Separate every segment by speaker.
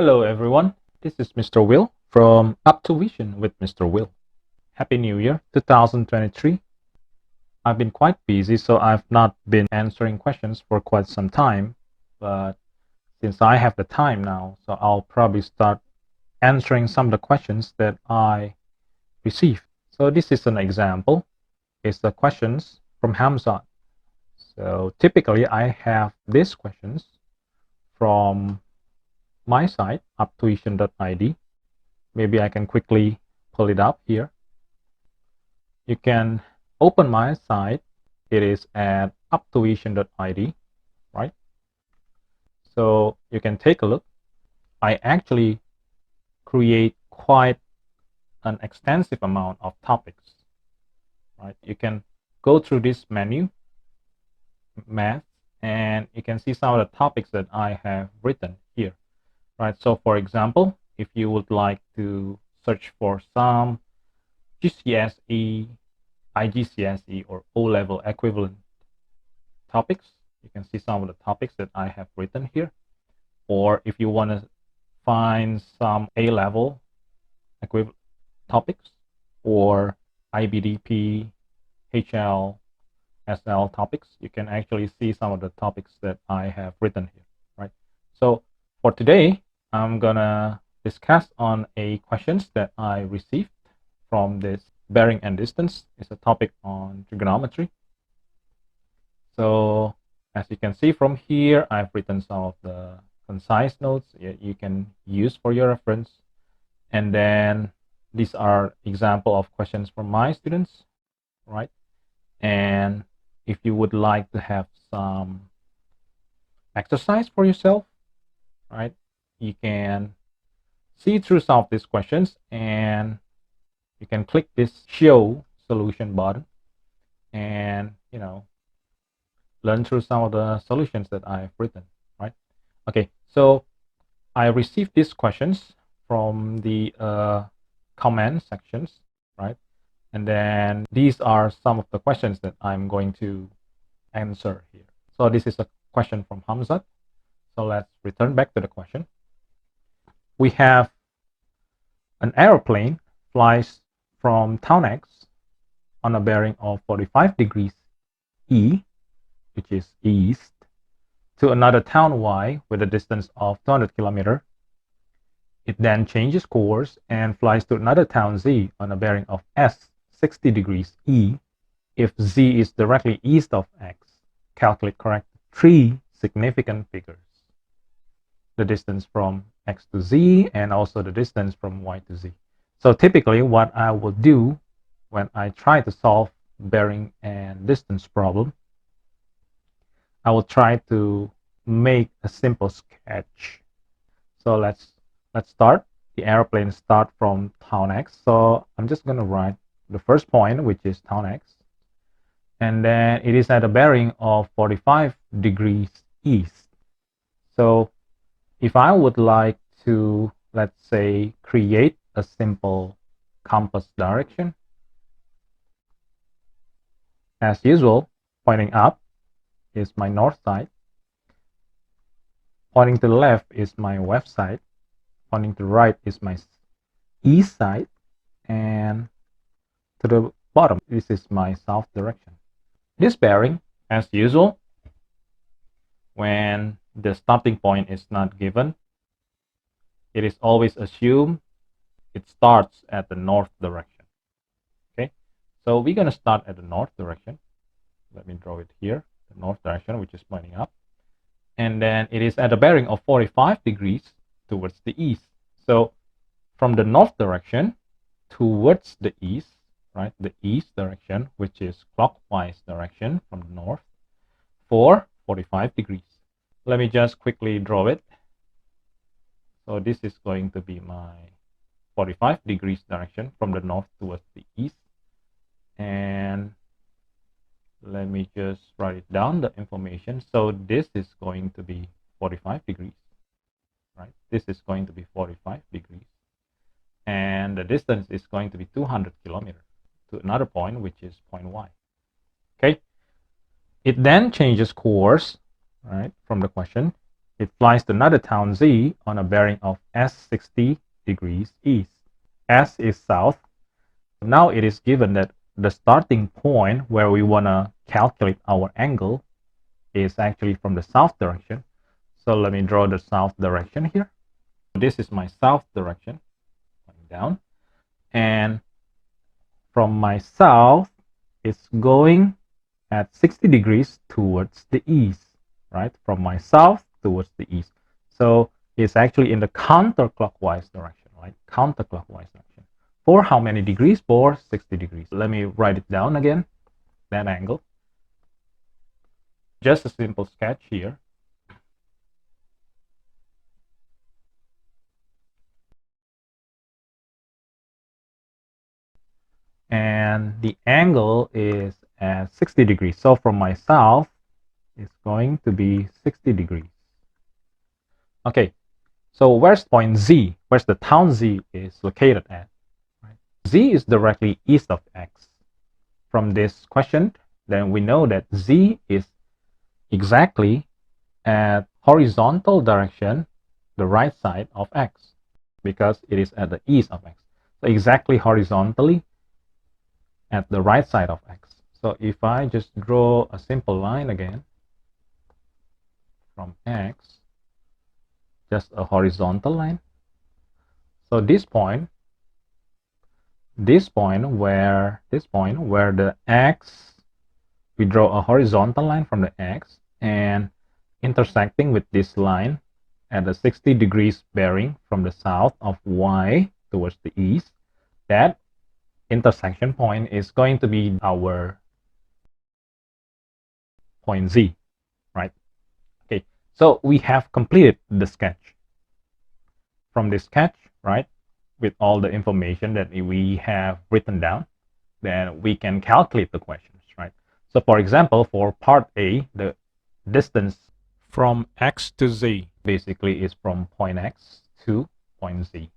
Speaker 1: Hello everyone, this is Mr. Will from Up to Vision with Mr. Will. Happy New Year 2023. I've been quite busy, so I've not been answering questions for quite some time, but since I have the time now, so I'll probably start answering some of the questions that I received. So this is an example. It's the questions from Hamzat. So typically I have these questions from my site, uptuition.id. Maybe I can quickly pull it up here. You can open my site. It is at uptuition.id, right? So you can take a look. I actually create quite an extensive amount of topics, right? You can go through this menu, math, and you can see some of the topics that I have written here, right? So for example, if you would like to search for some GCSE, IGCSE, or O-level equivalent topics, you can see some of the topics that I have written here. Or if you want to find some A-level equivalent topics, or IBDP, HL, SL topics, you can actually see some of the topics that I have written here, right? So for today, I'm gonna discuss on a questions that I received from this bearing and distance. It's a topic on trigonometry. So as you can see from here, I've written some of the concise notes you can use for your reference. And then these are example of questions from my students, right? And if you would like to have some exercise for yourself, right, you can see through some of these questions and you can click this show solution button and learn through some of the solutions that I've written, right? Okay, so I received these questions from the comment sections, right? And then these are some of the questions that I'm going to answer here. So this is a question from Hamzat. So let's return back to the question. We have an aeroplane flies from town X on a bearing of 45 degrees E, which is east, to another town Y with a distance of 200 kilometers. It then changes course and flies to another town Z on a bearing of S, 60 degrees E. If Z is directly east of X, calculate correct three significant figures: the distance from X to Z and also the distance from Y to Z. So typically what I will do when I try to solve bearing and distance problem, I will try to make a simple sketch. So let's start. The airplane start from town X. So I'm just going to write the first point, which is town X. And then it is at a bearing of 45 degrees east. So if I would like to, let's say, create a simple compass direction, as usual, pointing up is my north side, pointing to the left is my west side, pointing to the right is my east side, and to the bottom, this is my south direction. This bearing, as usual, when the starting point is not given, it is always assumed it starts at the north direction. Okay, so we're going to start at the north direction. Let me draw it here, the north direction, which is pointing up. And then it is at a bearing of 45 degrees towards the east. So from the north direction towards the east, right, the east direction, which is clockwise direction from the north, for 45 degrees. Let me just quickly draw it. So this is going to be my 45 degrees direction from the north towards the east. And let me just write it down, the information. So this is going to be 45 degrees, right? This is going to be 45 degrees. And the distance is going to be 200 kilometers to another point, which is point Y. Okay. It then changes course, right, from the question. it flies to another town Z on a bearing of S 60 degrees east. S is south. Now it is given that the starting point where we want to calculate our angle is actually from the south direction. So let me draw the south direction here. This is my south direction, going down. And from my south, it's going at 60 degrees towards the east, right? From my south towards the east. So it's actually in the counterclockwise direction, right? Counterclockwise direction. For how many degrees? For 60 degrees. Let me write it down again, that angle. Just a simple sketch here. And the angle is at 60 degrees. So from my south, it's going to be 60 degrees. Okay, so where's point Z? Where's the town Z is located at? Right? Z is directly east of X. From this question, then we know that Z is exactly at horizontal direction, the right side of X, because it is at the east of X. So exactly horizontally at the right side of X. So if I just draw a simple line again from X, just a horizontal line. So this point where the X, we draw a horizontal line from the X and intersecting with this line at the 60 degrees bearing from the south of Y towards the east, that intersection point is going to be our point Z, right? Okay, so we have completed the sketch. From this sketch, right, with all the information that we have written down, then we can calculate the questions, right? So for example, for part A, the distance from X to Z basically is from point X to point Z.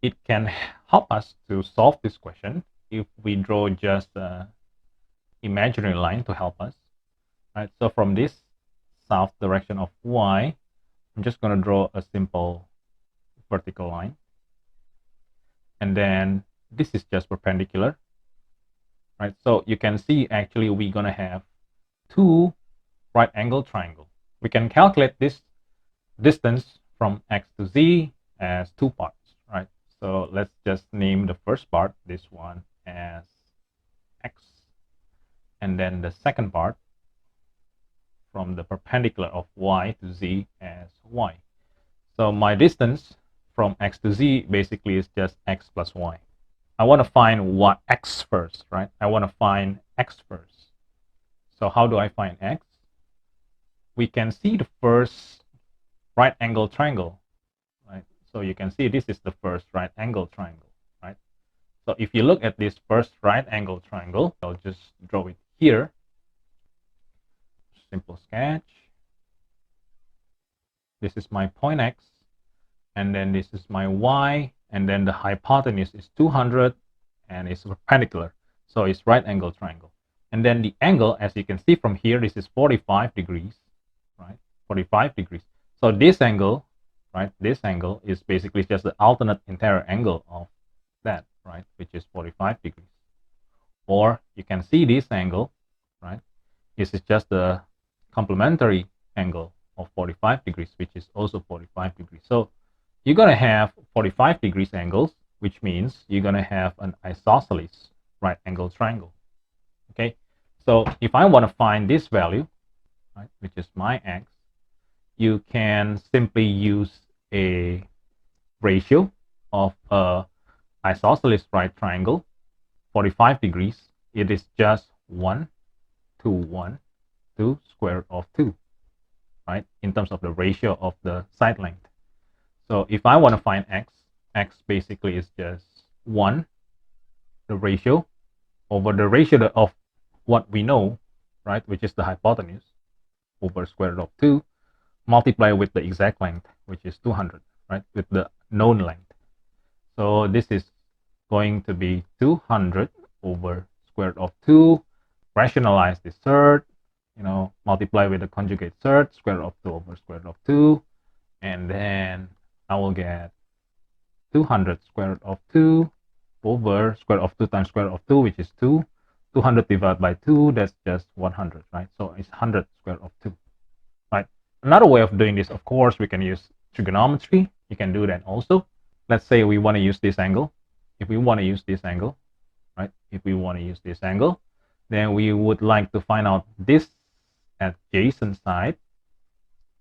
Speaker 1: It can help us to solve this question if we draw just an imaginary line to help us, right? So from this south direction of Y, I'm just going to draw a simple vertical line. And then this is just perpendicular, right? So you can see actually we're going to have two right angle triangle. We can calculate this distance from X to Z as two parts, right? So let's just name the first part, this one, as X, and then the second part from the perpendicular of Y to Z as Y. So my distance from X to Z basically is just X plus Y. I want to find what X first, right? I want to find X first. So how do I find X? We can see the first right angle triangle, right? So you can see this is the first right angle triangle, right? So if you look at this first right angle triangle, I'll just draw it here. Simple sketch. This is my point X, and then this is my Y, and then the hypotenuse is 200 and it's perpendicular. So it's right angle triangle. And then the angle, as you can see from here, this is 45 degrees, right? 45 degrees. So this angle, right? This angle is basically just the alternate interior angle of that, right? Which is 45 degrees. Or you can see this angle, right? This is just the complementary angle of 45 degrees, which is also 45 degrees. So you're going to have 45 degrees angles, which means you're going to have an isosceles right angle triangle. Okay, so if I want to find this value, right, which is my X, you can simply use a ratio of a isosceles right triangle, 45 degrees. It is just 1 to 1 to square root of 2, right, in terms of the ratio of the side length. So if I want to find X, X basically is just 1, the ratio, over the ratio of what we know, right, which is the hypotenuse, over square root of 2, multiply with the exact length, which is 200, right, with the known length. So this is going to be 200 over square root of 2. Rationalize this third, multiply with the conjugate surd, square root of 2 over square root of 2, and then I will get 200 square root of 2 over square root of 2 times square root of 2, which is 2. 200 divided by 2, that's just 100, right? So it's 100 square root of 2, right? Another way of doing this, of course, we can use trigonometry. You can do that also. Let's say we want to use this angle. If we want to use this angle, right? If we want to use this angle, then we would like to find out this adjacent side,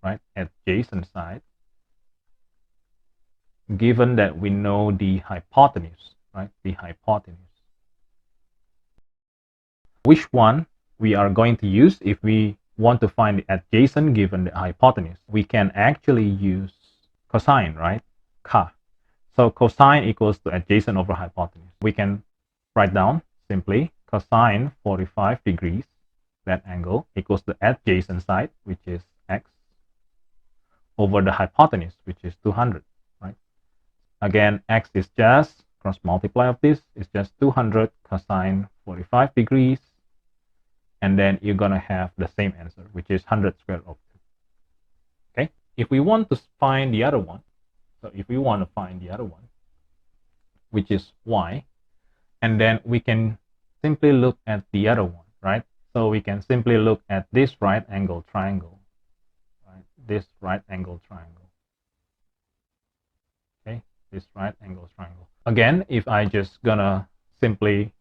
Speaker 1: right? Adjacent side, given that we know the hypotenuse, right? The hypotenuse. Which one we are going to use if we want to find the adjacent given the hypotenuse? We can actually use cosine, right? Ca. So cosine equals to adjacent over hypotenuse. We can write down simply cosine 45 degrees, that angle, equals the adjacent side, which is x, over the hypotenuse, which is 200, right? Again, x is just cross multiply of this is just 200 cosine 45 degrees, and then you're gonna have the same answer, which is 100 square root of 2. Okay, if we want to find the other one, so if we want to find the other one, which is y, and then we can simply look at the other one, right? So we can simply look at this right angle triangle, right? This right angle triangle. Okay, this right angle triangle. Again, if I just gonna simply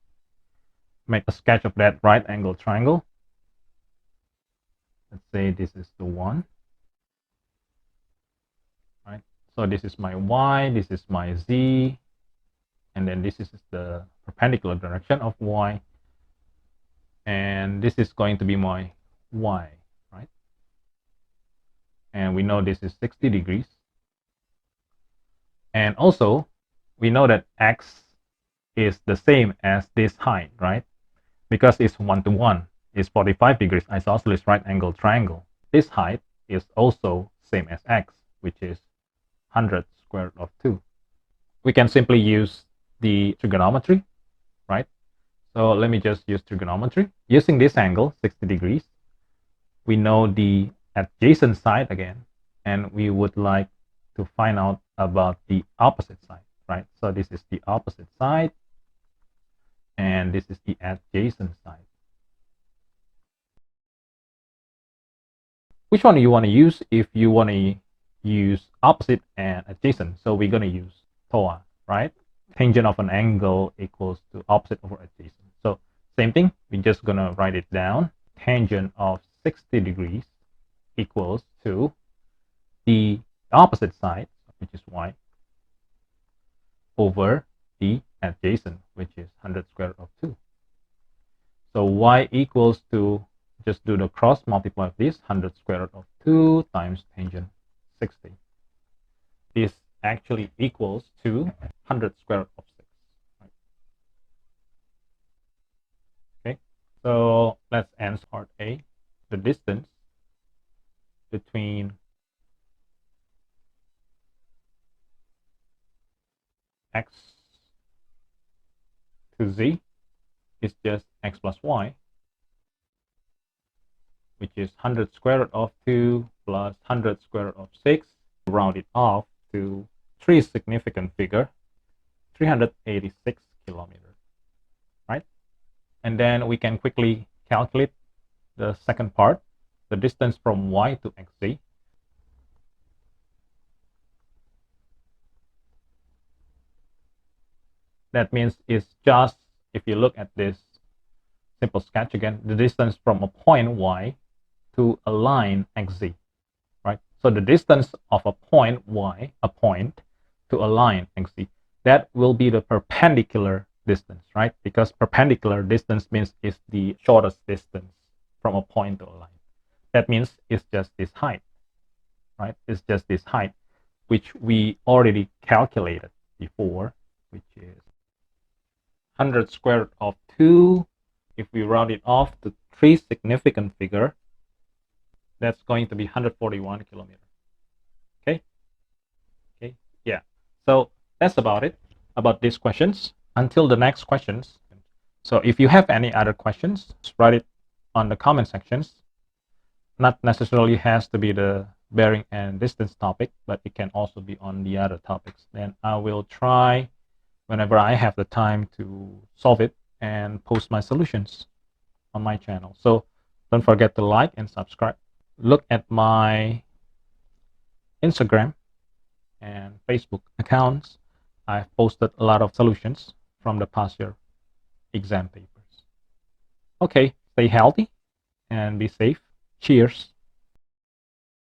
Speaker 1: make a sketch of that right angle triangle, let's say this is the one, right? So this is my y, this is my z, and then this is the perpendicular direction of y, and this is going to be my y, right? And we know this is 60 degrees, and also we know that x is the same as this height, right? Because it's 1-to-1, it's 45 degrees isosceles right angle triangle. This height is also same as x, which is 100 square root of 2. We can simply use the trigonometry, right? So let me just use trigonometry. Using this angle, 60 degrees, we know the adjacent side again, and we would like to find out about the opposite side, right? So this is the opposite side, and this is the adjacent side. Which one do you want to use if you want to use opposite and adjacent? So we're going to use TOA, right? Tangent of an angle equals to opposite over adjacent. So same thing, we're just going to write it down. Tangent of 60 degrees equals to the opposite side, which is y, over the adjacent, which is 100 square root of 2. So y equals to, just do the cross multiply of this, 100 square root of 2 times tangent 60. This actually equals to 100 square root of 6. Right? Okay, so let's answer part A. The distance between x to z is just x plus y, which is 100 square root of 2 plus 100 square root of 6, round it off to 3 significant figure, 386 kilometers, right? And then we can quickly calculate the second part, the distance from y to xz. That means it's just, if you look at this simple sketch again, the distance from a point y to a line xz, right? So the distance of a point y, a point, to a line xz, that will be the perpendicular distance, right? Because perpendicular distance means it's the shortest distance from a point to a line. That means it's just this height, right? It's just this height, which we already calculated before, which is 100 square root of 2. If we round it off to 3 significant figure, that's going to be 141 kilometers. Okay, yeah. So that's about it, about these questions. Until the next questions. So if you have any other questions, write it on the comment sections. not necessarily has to be the bearing and distance topic, but it can also be on the other topics. Then I will try whenever I have the time to solve it and post my solutions on my channel. So don't forget to like and subscribe. Look at my Instagram and Facebook accounts. I've posted a lot of solutions from the past year exam papers. Okay, stay healthy and be safe. Cheers.